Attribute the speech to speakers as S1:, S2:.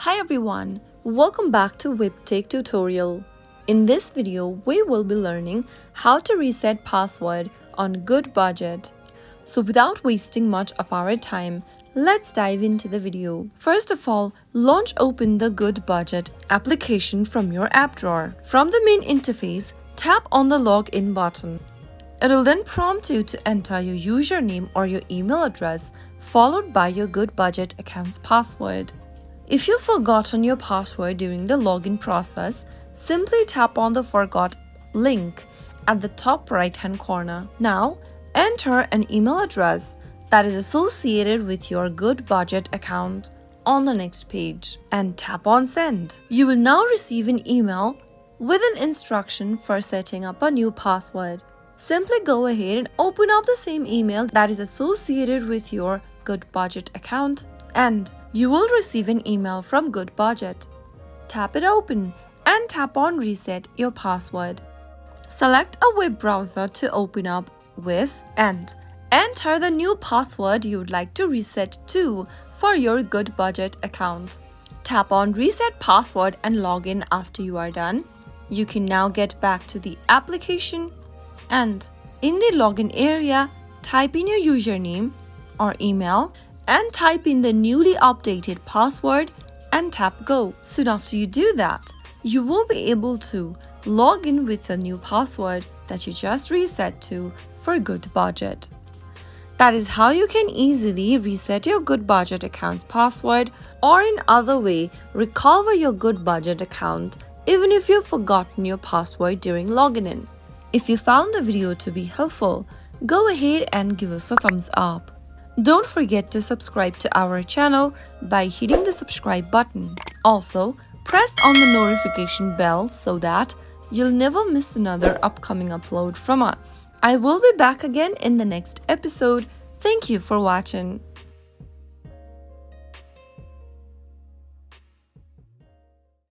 S1: Hi everyone, welcome back to Webtech Tutorial. In this video, we will be learning how to reset password on Goodbudget. So without wasting much of our time, let's dive into the video. First of all, open the Goodbudget application from your app drawer. From the main interface, tap on the login button. It will then prompt you to enter your username or your email address followed by your Goodbudget account's password. If you've forgotten your password during the login process, simply tap on the Forgot link at the top right-hand corner. Now, enter an email address that is associated with your Goodbudget account on the next page and tap on Send. You will now receive an email with an instruction for setting up a new password. Simply go ahead and open up the same email that is associated with your Goodbudget account and you will receive an email from Goodbudget. Tap it open and tap on Reset Your Password. Select a web browser to open up with and enter the new password you would like to reset to for your Goodbudget account. Tap on Reset Password and log in after you are done. You can now get back to the application and in the login area, type in your username or email and type in the newly updated password and tap Go. Soon after you do that, you will be able to log in with the new password that you just reset to for Goodbudget. That is how you can easily reset your Goodbudget account's password or in other way recover your Goodbudget account even if you've forgotten your password during logging in. If you found the video to be helpful, go ahead and give us a thumbs up. Don't forget to subscribe to our channel by hitting the subscribe button. Also, press on the notification bell so that you'll never miss another upcoming upload from us. I will be back again in the next episode. Thank you for watching.